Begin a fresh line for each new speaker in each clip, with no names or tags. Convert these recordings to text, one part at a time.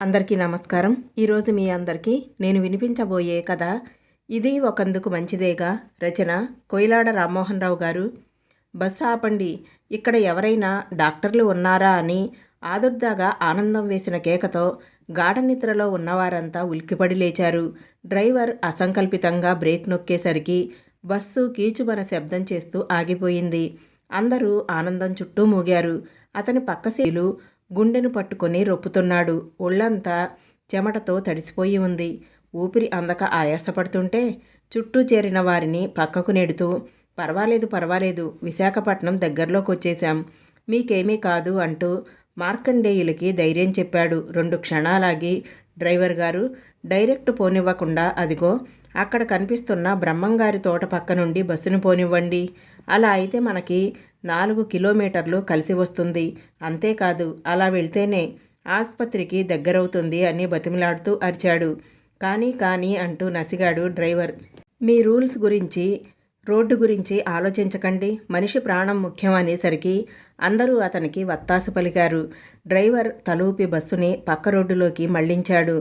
అందరికీ నమస్కారం. ఈరోజు మీ అందరికీ నేను వినిపించబోయే కథ ఇది ఒకందుకు మంచిదేగా. రచన కొయిలాడ రామ్మోహన్ రావు గారు. బస్సు ఆపండి, ఇక్కడ ఎవరైనా డాక్టర్లు ఉన్నారా అని ఆదుర్దాగా ఆనందం వేసిన కేకతో గాఢ నిద్రలో ఉన్నవారంతా ఉలిక్కిపడి లేచారు. డ్రైవర్ అసంకల్పితంగా బ్రేక్ నొక్కేసరికి బస్సు కీచుమన శబ్దం చేస్తూ ఆగిపోయింది. అందరూ ఆనందం చుట్టూ మూగారు. అతని పక్క సీలు గుండెను పట్టుకొని రొప్పుతున్నాడు. ఒళ్ళంతా చెమటతో తడిసిపోయి ఉంది. ఊపిరి అందక ఆయాసపడుతుంటే చుట్టూ చేరిన వారిని పక్కకు నెడుతూ పర్వాలేదు, విశాఖపట్నం దగ్గరలోకి వచ్చేశాం, మీకేమీ కాదు అంటూ మార్కండేయులకి ధైర్యం చెప్పాడు. 2 క్షణాలాగి, డ్రైవర్ గారు, డైరెక్ట్ పోనివ్వకుండా అదిగో అక్కడ కనిపిస్తున్న బ్రహ్మంగారి తోట పక్క నుండి బస్సును పోనివ్వండి. అలా అయితే మనకి 4 కిలోమీటర్లు కలిసి వస్తుంది. అంతేకాదు, అలా వెళ్తేనే ఆసుపత్రికి దగ్గరవుతుంది అని బతిమిలాడుతూ అరిచాడు. కానీ అంటూ నసిగాడు డ్రైవర్. మీ రూల్స్ గురించి, రోడ్డు గురించి ఆలోచించకండి, మనిషి ప్రాణం ముఖ్యం అనేసరికి అందరూ అతనికి వత్తాసు పలికారు. డ్రైవర్ తలూపి బస్సుని పక్క రోడ్డులోకి మళ్లించాడు.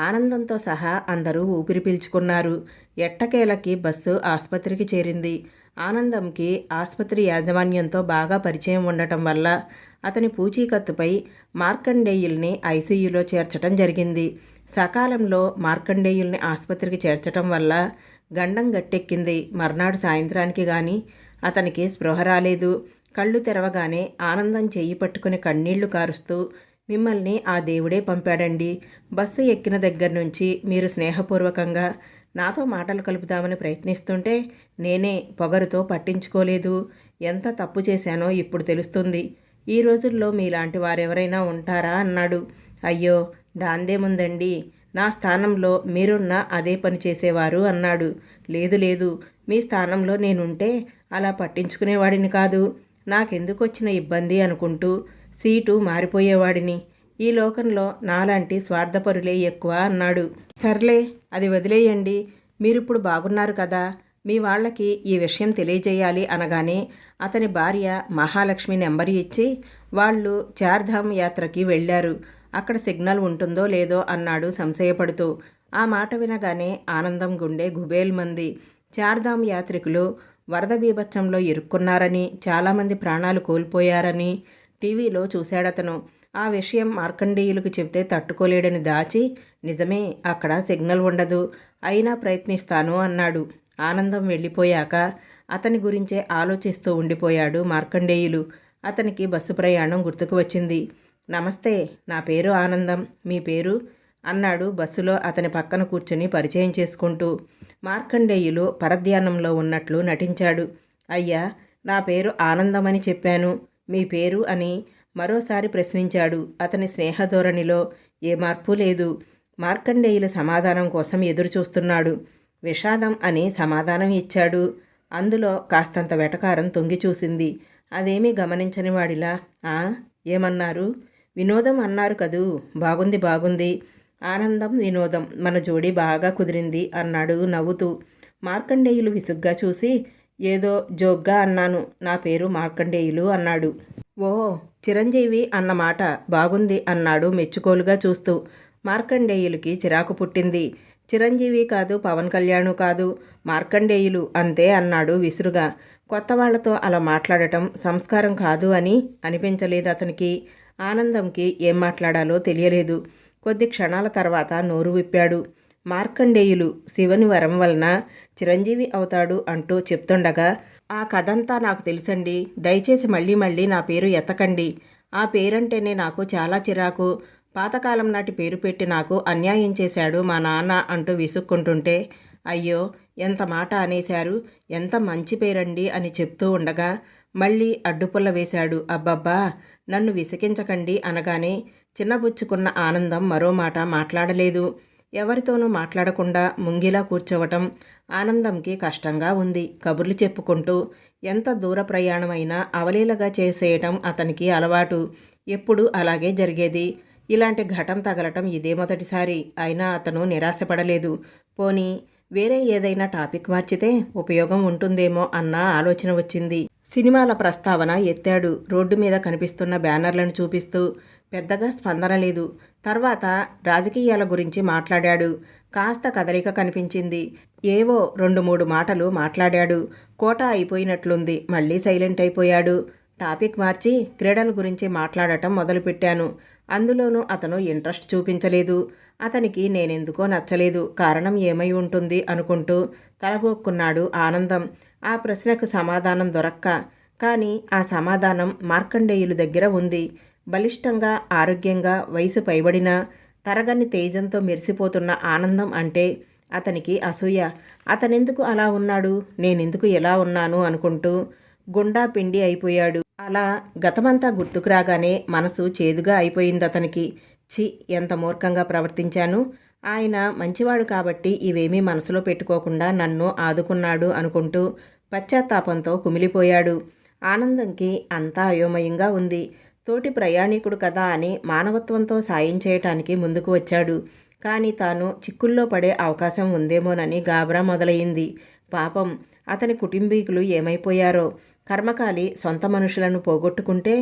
ఆనందంతో సహా అందరూ ఊపిరి పీల్చుకున్నారు. ఎట్టకేలకి బస్సు ఆసుపత్రికి చేరింది. ఆనందంకి ఆసుపత్రి యాజమాన్యంతో బాగా పరిచయం ఉండటం వల్ల అతని పూచీకత్తుపై మార్కండేయుల్ని ఐసీయూలో చేర్చటం జరిగింది. సకాలంలో మార్కండేయుల్ని ఆసుపత్రికి చేర్చటం వల్ల గండం గట్టెక్కింది. మర్నాడు సాయంత్రానికి గాని అతనికి స్పృహ రాలేదు. కళ్ళు తెరవగానే ఆనందం చెయ్యి పట్టుకుని కన్నీళ్లు కారుస్తూ, మిమ్మల్ని ఆ దేవుడే పంపాడండి. బస్సు ఎక్కిన దగ్గర నుంచి మీరు స్నేహపూర్వకంగా నాతో మాటలు కలుపుదామని ప్రయత్నిస్తుంటే నేనే పొగరుతో పట్టించుకోలేదు. ఎంత తప్పు చేశానో ఇప్పుడు తెలుస్తుంది. ఈ రోజుల్లో మీలాంటి వారెవరైనా ఉంటారా అన్నాడు. అయ్యో, దాందేముందండి, నా స్థానంలో మీరున్న అదే పని చేసేవారు అన్నాడు. లేదు, మీ స్థానంలో నేనుంటే అలా పట్టించుకునేవాడిని కాదు. నాకెందుకొచ్చిన ఇబ్బంది అనుకుంటూ సీటు మారిపోయేవాడిని. ఈ లోకంలో నాలాంటి స్వార్థపరులే ఎక్కువ అన్నాడు. సర్లే, అది వదిలేయండి. మీరిప్పుడు బాగున్నారు కదా, మీ వాళ్ళకి ఈ విషయం తెలియజేయాలి అనగానే అతని భార్య మహాలక్ష్మి నెంబర్ ఇచ్చి వాళ్ళు చార్ధామ్ యాత్రకి వెళ్ళారు. అక్కడ సిగ్నల్ ఉంటుందో లేదో అన్నాడు సంశయపడుతూ. ఆ మాట వినగానే ఆనందం గుండె గుబేల్మంది. చార్ధామ్ యాత్రికులు వరద బీభత్సంలో ఇరుక్కున్నారని, చాలామంది ప్రాణాలు కోల్పోయారని టీవీలో చూశాడతను. ఆ విషయం మార్కండేయులకు చెప్తే తట్టుకోలేడని దాచి, నిజమే, అక్కడ సిగ్నల్ ఉండదు, అయినా ప్రయత్నిస్తాను అన్నాడు. ఆనందం వెళ్ళిపోయాక అతని గురించే ఆలోచిస్తూ ఉండిపోయాడు మార్కండేయులు. అతనికి బస్సు ప్రయాణం గుర్తుకు వచ్చింది. నమస్తే, నా పేరు ఆనందం, మీ పేరు అన్నాడు బస్సులో అతని పక్కన కూర్చుని పరిచయం చేసుకుంటూ. మార్కండేయులు పరధ్యానంలో ఉన్నట్లు నటించాడు. అయ్యా, నా పేరు ఆనందమని చెప్పాను, మీ పేరు అని మరోసారి ప్రశ్నించాడు. అతని స్నేహధోరణిలో ఏ మార్పు లేదు. మార్కండేయుల సమాధానం కోసం ఎదురు చూస్తున్నాడు. విషాదం అని సమాధానం ఇచ్చాడు. అందులో కాస్తంత వెటకారం తొంగి చూసింది. అదేమీ గమనించని వాడిలా, ఏమన్నారు? వినోదం అన్నారు కదూ. బాగుంది. ఆనందం, వినోదం, మన జోడీ బాగా కుదిరింది అన్నాడు నవ్వుతూ. మార్కండేయులు విసుగ్గా చూసి, ఏదో జోక్గా అన్నాను, నా పేరు మార్కండేయులు అన్నాడు. ఓ, చిరంజీవి అన్నమాట బాగుంది అన్నాడు మెచ్చుకోలుగా చూస్తూ. మార్కండేయులకి చిరాకు పుట్టింది. చిరంజీవి కాదు, పవన్ కళ్యాణ్ కాదు, మార్కండేయులు అంతే అన్నాడు విసురుగా. కొత్త వాళ్లతో అలా మాట్లాడటం సంస్కారం కాదు అని అనిపించలేదు అతనికి. ఆనందంకి ఏం మాట్లాడాలో తెలియలేదు. కొద్ది క్షణాల తర్వాత నోరు విప్పాడు. మార్కండేయులు శివుని వరం వలన చిరంజీవి అవుతాడు అంటూ చెప్తుండగా, ఆ కథంతా నాకు తెలుసండి, దయచేసి మళ్ళీ నా పేరు ఎత్తకండి. ఆ పేరంటేనే నాకు చాలా చిరాకు. పాతకాలం నాటి పేరు పెట్టి నాకు అన్యాయం చేశాడు మా నాన్న అంటూ విసుక్కుంటుంటే, అయ్యో, ఎంత మాట అనేశారు, ఎంత మంచి పేరండి అని చెప్తూ ఉండగా మళ్ళీ అడ్డుపుల్ల వేశాడు. అబ్బబ్బా, నన్ను విసికించకండి అనగానే చిన్నబుచ్చుకున్న ఆనందం మరో మాట మాట్లాడలేదు. ఎవరితోనూ మాట్లాడకుండా ముంగిలా కూర్చోవటం ఆనందంకి కష్టంగా ఉంది. కబుర్లు చెప్పుకుంటూ ఎంత దూర ప్రయాణమైనా అవలీలగా చేసేయటం అతనికి అలవాటు. ఎప్పుడూ అలాగే జరిగేది. ఇలాంటి ఘటం తగలటం ఇదే మొదటిసారి. అయినా అతను నిరాశపడలేదు. పోనీ వేరే ఏదైనా టాపిక్ మార్చితే ఉపయోగం ఉంటుందేమో అన్న ఆలోచన వచ్చింది. సినిమాల ప్రస్తావన ఎత్తాడు. రోడ్డు మీద కనిపిస్తున్న బ్యానర్లను చూపిస్తూ, పెద్దగా స్పందన లేదు. తర్వాత రాజకీయాల గురించి మాట్లాడాడు. కాస్త కదలిక కనిపించింది. ఏవో 2-3 మాటలు మాట్లాడాడు. కోట అయిపోయినట్లుంది. మళ్ళీ సైలెంట్ అయిపోయాడు. టాపిక్ మార్చి క్రీడల గురించి మాట్లాడటం మొదలుపెట్టాను. అందులోనూ అతను ఇంట్రెస్ట్ చూపించలేదు. అతనికి నేనెందుకో నచ్చలేదు. కారణం ఏమై ఉంటుంది అనుకుంటూ తలపొక్కున్నాడు ఆనందం. ఆ ప్రశ్నకు సమాధానం దొరక్క. కానీ ఆ సమాధానం మార్కండేయులు దగ్గర ఉంది. బలిష్టంగా, ఆరోగ్యంగా, వయసు పైబడిన, తరగని తేజంతో మెరిసిపోతున్న ఆనందం అంటే అతనికి అసూయ. అతనెందుకు అలా ఉన్నాడు, నేనెందుకు ఎలా ఉన్నాను అనుకుంటూ గుండా పిండి అయిపోయాడు. అలా గతమంతా గుర్తుకు రాగానే మనసు చేదుగా అయిపోయిందతనికి. ఛీ, ఎంత మూర్ఖంగా ప్రవర్తించాను. ఆయన మంచివాడు కాబట్టి ఇవేమీ మనసులో పెట్టుకోకుండా నన్ను ఆదుకున్నాడు అనుకుంటూ పశ్చాత్తాపంతో కుమిలిపోయాడు. ఆనందంకి అంతా అయోమయంగా ఉంది. తోటి ప్రయాణికుడు కదా అని మానవత్వంతో సాయం చేయటానికి ముందుకు వచ్చాడు. కానీ తాను చిక్కుల్లో పడే అవకాశం ఉందేమోనని గాబరా మొదలయ్యింది. పాపం అతని కుటుంబీకులు ఏమైపోయారో. కర్మకాలి సొంత మనుషులను పోగొట్టుకుంటే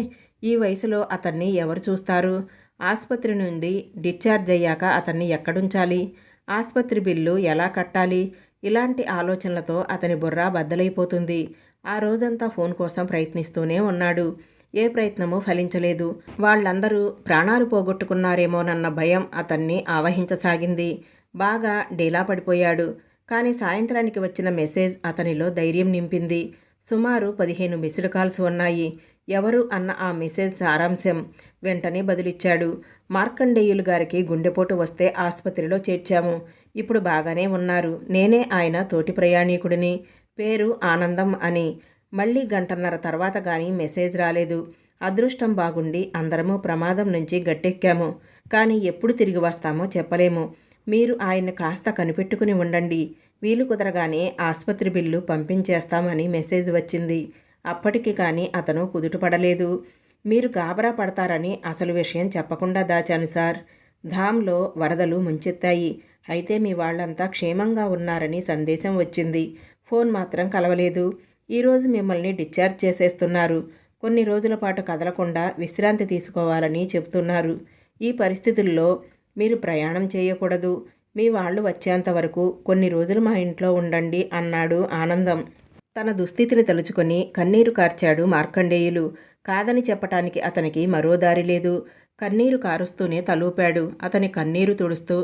ఈ వయసులో అతన్ని ఎవరు చూస్తారు? ఆసుపత్రి నుండి డిశ్చార్జ్ అయ్యాక అతన్ని ఎక్కడుంచాలి? ఆసుపత్రి బిల్లు ఎలా కట్టాలి? ఇలాంటి ఆలోచనలతో అతని బుర్ర బద్దలైపోతుంది. ఆ రోజంతా ఫోన్ కోసం ప్రయత్నిస్తూనే ఉన్నాడు. ఏ ప్రయత్నమూ ఫలించలేదు. వాళ్ళందరూ ప్రాణాలు పోగొట్టుకున్నారేమోనన్న భయం అతన్ని ఆవహించసాగింది. బాగా డీలా పడిపోయాడు. కానీ సాయంత్రానికి వచ్చిన మెసేజ్ అతనిలో ధైర్యం నింపింది. సుమారు 15 మిస్డ్ కాల్స్ ఉన్నాయి. ఎవరు అన్న ఆ మెసేజ్ సారాంశం. వెంటనే బదులిచ్చాడు. మార్కండేయులు గారికి గుండెపోటు వస్తే ఆసుపత్రిలో చేర్చాము. ఇప్పుడు బాగానే ఉన్నారు. నేనే ఆయన తోటి ప్రయాణికుడిని. పేరు ఆనందం అని. మళ్ళీ 1.5 గంటల తర్వాత కానీ మెసేజ్ రాలేదు. అదృష్టం బాగుండి అందరము ప్రమాదం నుంచి గట్టెక్కాము. కానీ ఎప్పుడు తిరిగి వస్తామో చెప్పలేము. మీరు ఆయన్ని కాస్త కనిపెట్టుకుని ఉండండి. వీలు కుదరగానే ఆసుపత్రి బిల్లు పంపించేస్తామని మెసేజ్ వచ్చింది. అప్పటికి కానీ అతను కుదుటపడలేదు. మీరు గాబరా పడతారని అసలు విషయం చెప్పకుండా దాచాను సార్. ధామ్లో వరదలు ముంచెత్తాయి. అయితే మీ వాళ్ళంతా క్షేమంగా ఉన్నారని సందేశం వచ్చింది. ఫోన్ మాత్రం కలవలేదు. ఈరోజు మిమ్మల్ని డిశ్చార్జ్ చేసేస్తున్నారు. కొన్ని రోజుల పాటు కదలకుండా విశ్రాంతి తీసుకోవాలని చెబుతున్నారు. ఈ పరిస్థితుల్లో మీరు ప్రయాణం చేయకూడదు. మీ వాళ్ళు వచ్చేంత వరకు కొన్ని రోజులు మా ఇంట్లో ఉండండి అన్నాడు ఆనందం. తన దుస్థితిని తలుచుకొని కన్నీరు కార్చాడు మార్కండేయులు. కాదని చెప్పటానికి అతనికి మరో దారి లేదు. కన్నీరు కారుస్తూనే తలూపాడు. అతని కన్నీరు తుడుస్తూ,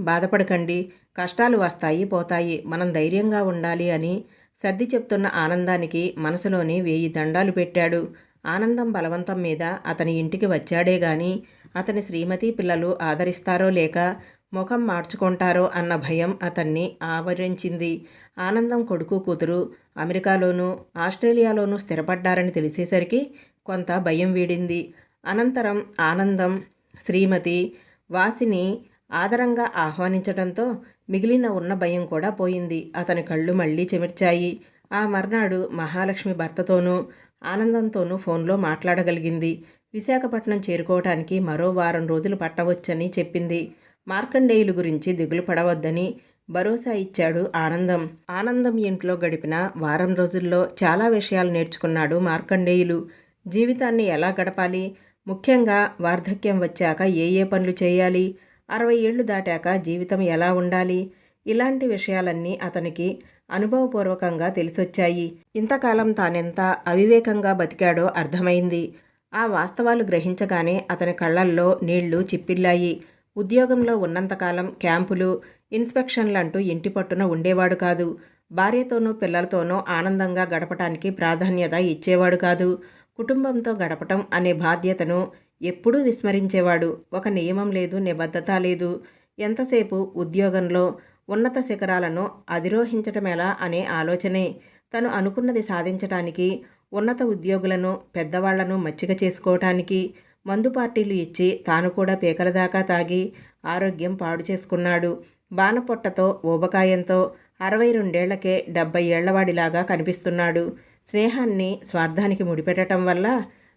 బాధపడకండి. కష్టాలు వస్తాయి పోతాయి. మనం ధైర్యంగా ఉండాలి అని సర్ది చెప్తున్న ఆనందానికి మనసులోని 1000 దండాలు పెట్టాడు. ఆనందం బలవంతం మీద అతని ఇంటికి వచ్చాడే గాని అతని శ్రీమతి పిల్లలు ఆదరిస్తారో లేక ముఖం మార్చుకుంటారో అన్న భయం అతన్ని ఆవరించింది. ఆనందం కొడుకు కూతురు అమెరికాలోనూ ఆస్ట్రేలియాలోనూ స్థిరపడ్డారని తెలిసేసరికి కొంత భయం వీడింది. అనంతరం ఆనందం శ్రీమతి వాసిని ఆదరంగా ఆహ్వానించడంతో మిగిలిన ఉన్న భయం కూడా పోయింది. అతని కళ్ళు మళ్ళీ చెమిర్చాయి. ఆ మర్నాడు మహాలక్ష్మి భర్తతోనూ ఆనందంతోనూ ఫోన్లో మాట్లాడగలిగింది. విశాఖపట్నం చేరుకోవటానికి మరో 1 వారం రోజులు పట్టవచ్చని చెప్పింది. మార్కండేయులు గురించి దిగులు పడవద్దని భరోసా ఇచ్చాడు ఆనందం. ఆనందం ఇంట్లో గడిపిన 1 వారం రోజుల్లో చాలా విషయాలు నేర్చుకున్నాడు మార్కండేయులు. జీవితాన్ని ఎలా గడపాలి, ముఖ్యంగా వార్ధక్యం వచ్చాక ఏ పనులు చేయాలి, 60 ఏళ్లు దాటాక జీవితం ఎలా ఉండాలి, ఇలాంటి విషయాలన్నీ అతనికి అనుభవపూర్వకంగా తెలిసొచ్చాయి. ఇంతకాలం తానెంత అవివేకంగా బతికాడో అర్థమైంది. ఆ వాస్తవాలు గ్రహించగానే అతని కళ్ళల్లో నీళ్లు చిప్పిల్లాయి. ఉద్యోగంలో ఉన్నంతకాలం క్యాంపులు, ఇన్స్పెక్షన్లంటూ ఇంటి పట్టున ఉండేవాడు కాదు. భార్యతోనూ పిల్లలతోనూ ఆనందంగా గడపటానికి ప్రాధాన్యత ఇచ్చేవాడు కాదు. కుటుంబంతో గడపటం అనే బాధ్యతను ఎప్పుడూ విస్మరించేవాడు. ఒక నియమం లేదు, నిబద్ధత లేదు. ఎంతసేపు ఉద్యోగంలో ఉన్నత శిఖరాలను అధిరోహించటమెలా అనే ఆలోచనే. తను అనుకున్నది సాధించటానికి ఉన్నత ఉద్యోగులను, పెద్దవాళ్లను మచ్చిక చేసుకోవటానికి మందు పార్టీలు ఇచ్చి తాను కూడా పీకల దాకా తాగి ఆరోగ్యం పాడు చేసుకున్నాడు. బాణపొట్టతో, ఊబకాయంతో 62 ఏళ్లకే 70 ఏళ్లవాడిలాగా కనిపిస్తున్నాడు. స్నేహాన్ని స్వార్థానికి ముడిపెట్టడం వల్ల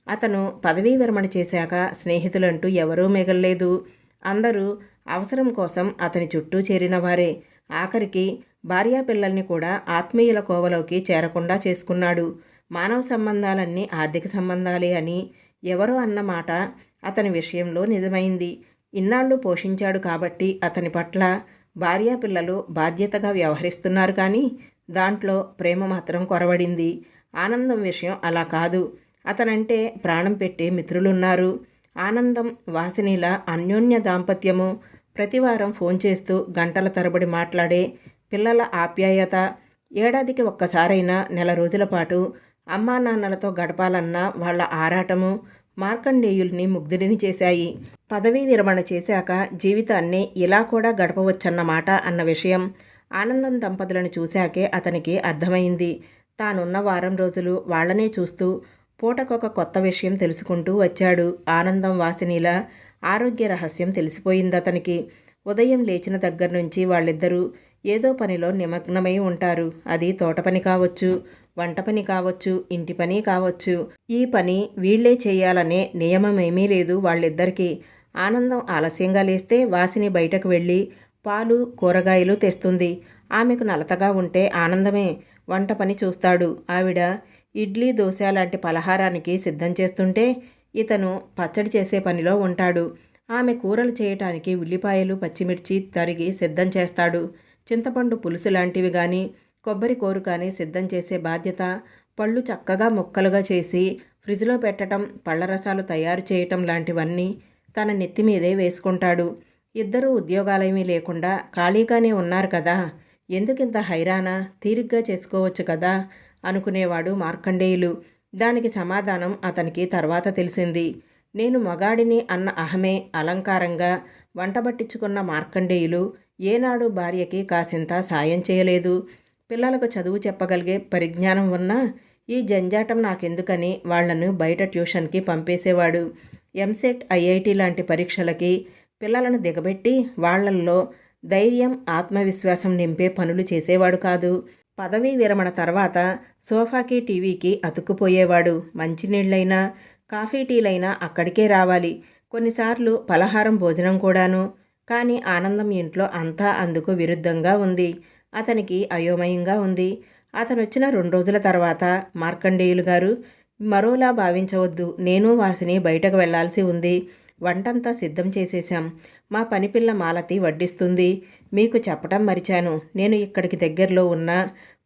అతను పదవీ విరమణ చేశాక స్నేహితులంటూ ఎవరూ మిగల్లేదు. అందరూ అవసరం కోసం అతని చుట్టూ చేరిన వారే. ఆఖరికి భార్యాపిల్లల్ని కూడా ఆత్మీయుల కోవలోకి చేరకుండా చేసుకున్నాడు. మానవ సంబంధాలన్నీ ఆర్థిక సంబంధాలే అని ఎవరో అన్న మాట అతని విషయంలో నిజమైంది. ఇన్నాళ్ళు పోషించాడు కాబట్టి అతని పట్ల భార్యాపిల్లలు బాధ్యతగా వ్యవహరిస్తున్నారు, కానీ దాంట్లో ప్రేమ మాత్రం కొరవడింది. ఆనందం విషయం అలా కాదు. అతనంటే ప్రాణం పెట్టే మిత్రులున్నారు. ఆనందం, వాసినిల అన్యోన్య దాంపత్యము, ప్రతివారం ఫోన్ చేస్తూ గంటల తరబడి మాట్లాడే పిల్లల ఆప్యాయత, ఏడాదికి ఒక్కసారైనా నెల రోజుల పాటు అమ్మా నాన్నలతో గడపాలన్న వాళ్ళ ఆరాటము మార్కండేయుల్ని ముగ్ధుడిని చేశాయి. పదవీ విరమణ చేశాక జీవితాన్ని ఇలా కూడా గడపవచ్చన్నమాట అన్న విషయం ఆనందం దంపతులను చూశాకే అతనికి అర్థమైంది. తానున్న వారం రోజులు వాళ్లనే చూస్తూ పూటకొక కొత్త విషయం తెలుసుకుంటూ వచ్చాడు. ఆనందం, వాసినిల ఆరోగ్య రహస్యం తెలిసిపోయింది అతనికి. ఉదయం లేచిన దగ్గర నుంచి వాళ్ళిద్దరూ ఏదో పనిలో నిమగ్నమై ఉంటారు. అది తోట పని కావచ్చు, వంట పని కావచ్చు, ఇంటి పని కావచ్చు. ఈ పని వీళ్లే చేయాలనే నియమమేమీ లేదు వాళ్ళిద్దరికీ. ఆనందం ఆలస్యంగా లేస్తే వాసిని బయటకు వెళ్ళి పాలు, కూరగాయలు తెస్తుంది. ఆమెకు నలతగా ఉంటే ఆనందమే వంట పని చూస్తాడు. ఆవిడ ఇడ్లీ, దోశ లాంటి పలహారానికి సిద్ధం చేస్తుంటే ఇతను పచ్చడి చేసే పనిలో ఉంటాడు. ఆమె కూరలు చేయటానికి ఉల్లిపాయలు, పచ్చిమిర్చి తరిగి సిద్ధం చేస్తాడు. చింతపండు పులుసు లాంటివి కానీ, కొబ్బరి కోరు కానీ సిద్ధం చేసే బాధ్యత, పళ్ళు చక్కగా ముక్కలుగా చేసి ఫ్రిడ్జ్లో పెట్టడం, పళ్ళ రసాలు తయారు చేయటం లాంటివన్నీ తన నెత్తి మీదే వేసుకుంటాడు. ఇద్దరూ ఉద్యోగాలేమీ లేకుండా ఖాళీగానే ఉన్నారు కదా, ఎందుకింత హైరానా, తీరిగ్గా చేసుకోవచ్చు కదా అనుకునేవాడు మార్కండేయులు. దానికి సమాధానం అతనికి తర్వాత తెలిసింది. నేను మగాడిని అన్న అహమే అలంకారంగా వంట పట్టించుకున్న మార్కండేయులు ఏనాడు భార్యకి కాసింత సాయం చేయలేదు. పిల్లలకు చదువు చెప్పగలిగే పరిజ్ఞానం ఉన్నా ఈ జంజాటం నాకెందుకని వాళ్లను బయట ట్యూషన్కి పంపేసేవాడు. ఎంసెట్, ఐఐటి లాంటి పరీక్షలకి పిల్లలను దిగబెట్టి వాళ్లల్లో ధైర్యం, ఆత్మవిశ్వాసం నింపే పనులు చేసేవాడు కాదు. పదవీ విరమణ తర్వాత సోఫాకి, టీవీకి అతుక్కుపోయేవాడు. మంచినీళ్ళైనా, కాఫీ టీలైనా అక్కడికే రావాలి. కొన్నిసార్లు పలహారం, భోజనం కూడాను. కానీ ఆనందం ఇంట్లో అంతా అందుకు విరుద్ధంగా ఉంది. అతనికి అయోమయంగా ఉంది. అతనొచ్చిన 2 రోజుల తర్వాత మార్కండేయులు గారు, మరోలా భావించవద్దు, నేను వాసిని బయటకు వెళ్లాల్సి ఉంది. వంటంతా సిద్ధం చేసేశాం. మా పనిపిల్ల మాలతి వడ్డిస్తుంది. మీకు చెప్పటం మరిచాను. నేను ఇక్కడికి దగ్గరలో ఉన్న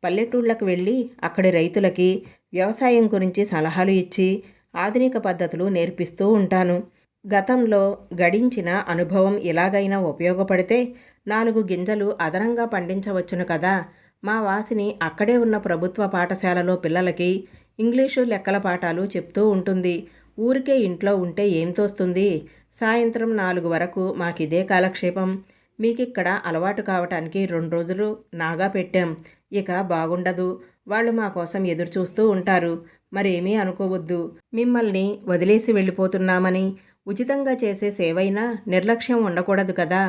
పల్లెటూళ్ళకు వెళ్ళి అక్కడి రైతులకి వ్యవసాయం గురించి సలహాలు ఇచ్చి ఆధునిక పద్ధతులు నేర్పిస్తూ ఉంటాను. గతంలో గడించిన అనుభవం ఎలాగైనా ఉపయోగపడితే 4 గింజలు అదనంగా పండించవచ్చును కదా. మా వాసిని అక్కడే ఉన్న ప్రభుత్వ పాఠశాలలో పిల్లలకి ఇంగ్లీషు, లెక్కల పాఠాలు చెప్తూ ఉంటుంది. ఊరికే ఇంట్లో ఉంటే ఏం తోస్తుంది? సాయంత్రం 4 వరకు మాకిదే కాలక్షేపం. మీకిక్కడ అలవాటు కావటానికి 2 రోజులు నాగా పెట్టాం. ఇక బాగుండదు. వాళ్ళు మా కోసం ఎదురు చూస్తూ ఉంటారు. మరేమీ అనుకోవద్దు. మిమ్మల్ని వదిలేసి వెళ్ళిపోతున్నామని. ఉచితంగా చేసే సేవైనా నిర్లక్ష్యం ఉండకూడదు కదా.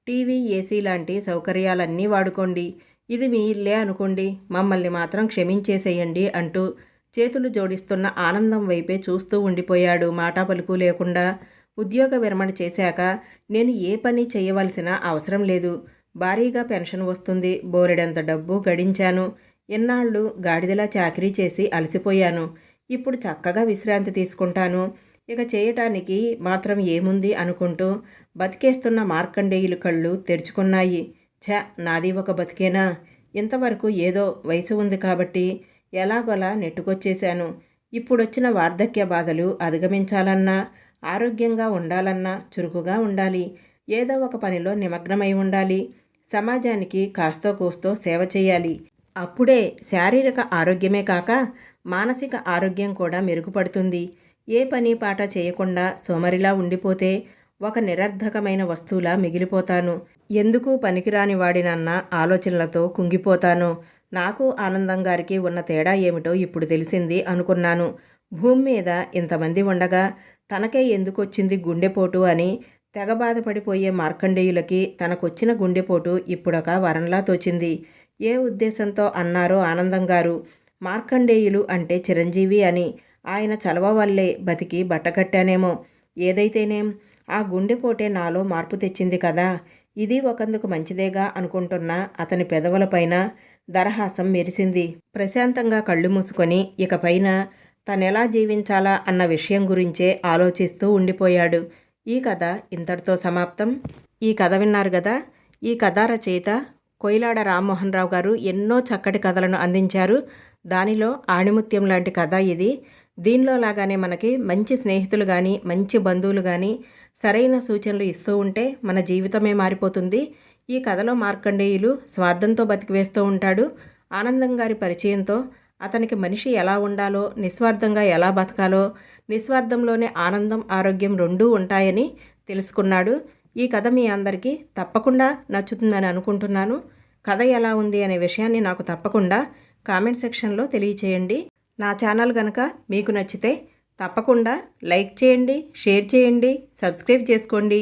టీవీ, ఏసీ లాంటి సౌకర్యాలన్నీ వాడుకోండి. ఇది మీ ఇల్లే అనుకోండి. మమ్మల్ని మాత్రం క్షమించేసేయండి అంటూ చేతులు జోడిస్తున్న ఆనందం వైపే చూస్తూ ఉండిపోయాడు, మాటా పలుకు లేకుండా. ఉద్యోగ విరమణ చేశాక నేను ఏ పని చేయవలసిన అవసరం లేదు. భారీగా పెన్షన్ వస్తుంది. బోరెడంత డబ్బు గడించాను. ఎన్నాళ్ళు గాడిదలా చాకరీ చేసి అలసిపోయాను. ఇప్పుడు చక్కగా విశ్రాంతి తీసుకుంటాను. ఇక చేయటానికి మాత్రం ఏముంది అనుకుంటూ బతికేస్తున్న మార్కండేయులు కళ్ళు తెరుచుకున్నాయి. నాది ఒక బతికేనా? ఇంతవరకు ఏదో వయసు ఉంది కాబట్టి ఎలాగోలా నెట్టుకొచ్చేశాను. ఇప్పుడొచ్చిన వార్ధక్య బాధలు అధిగమించాలన్నా, ఆరోగ్యంగా ఉండాలన్నా చురుకుగా ఉండాలి. ఏదో ఒక పనిలో నిమగ్నమై ఉండాలి. సమాజానికి కాస్తో కూస్తో సేవ చేయాలి. అప్పుడే శారీరక ఆరోగ్యమే కాక మానసిక ఆరోగ్యం కూడా మెరుగుపడుతుంది. ఏ పని పాట చేయకుండా సోమరిలా ఉండిపోతే ఒక నిరర్ధకమైన వస్తువులా మిగిలిపోతాను. ఎందుకు పనికిరాని వాడినన్న ఆలోచనలతో కుంగిపోతాను. నాకు ఆనందం గారికి ఉన్న తేడా ఏమిటో ఇప్పుడు తెలిసింది అనుకున్నాను. భూమి మీద ఇంతమంది ఉండగా తనకే ఎందుకొచ్చింది గుండెపోటు అని తెగ బాధపడిపోయే మార్కండేయులకి తనకొచ్చిన గుండెపోటు ఇప్పుడొక వరంలా తోచింది. ఏ ఉద్దేశంతో అన్నారో ఆనందం గారు మార్కండేయులు అంటే చిరంజీవి అని. ఆయన చలవ వల్లే బతికి బట్టకట్టానేమో. ఏదైతేనేం ఆ గుండెపోటే నాలో మార్పు తెచ్చింది కదా. ఇది ఒకందుకు మంచిదేగా అనుకుంటున్న అతని పెదవులపైన దరహాసం మెరిసింది. ప్రశాంతంగా కళ్ళు మూసుకొని ఇకపైన తనెలా జీవించాలా అన్న విషయం గురించే ఆలోచిస్తూ ఉండిపోయాడు. ఈ కథ ఇంతటితో సమాప్తం. ఈ కథ విన్నారు కదా. ఈ కథ రచయిత కొయిలాడ రామ్మోహన్ రావు గారు ఎన్నో చక్కటి కథలను అందించారు. దానిలో ఆణిముత్యం లాంటి కథ ఇది. దీనిలో లాగానే మనకి మంచి స్నేహితులు కానీ, మంచి బంధువులు కానీ సరైన సూచనలు ఇస్తూ ఉంటే మన జీవితమే మారిపోతుంది. ఈ కథలో మార్కండేయులు స్వార్థంతో బతికివేస్తూ ఉంటాడు. ఆనందం గారి పరిచయంతో అతనికి మనిషి ఎలా ఉండాలో, నిస్వార్థంగా ఎలా బతకాలో, నిస్వార్థంలోనే ఆనందం, ఆరోగ్యం రెండూ ఉంటాయని తెలుసుకున్నాడు. ఈ కథ మీ అందరికీ తప్పకుండా నచ్చుతుందని అనుకుంటున్నాను. కథ ఎలా ఉంది అనే విషయాన్ని నాకు తప్పకుండా కామెంట్ సెక్షన్లో తెలియచేయండి. నా ఛానల్ కనుక మీకు నచ్చితే తప్పకుండా లైక్ చేయండి, షేర్ చేయండి, సబ్స్క్రైబ్ చేసుకోండి.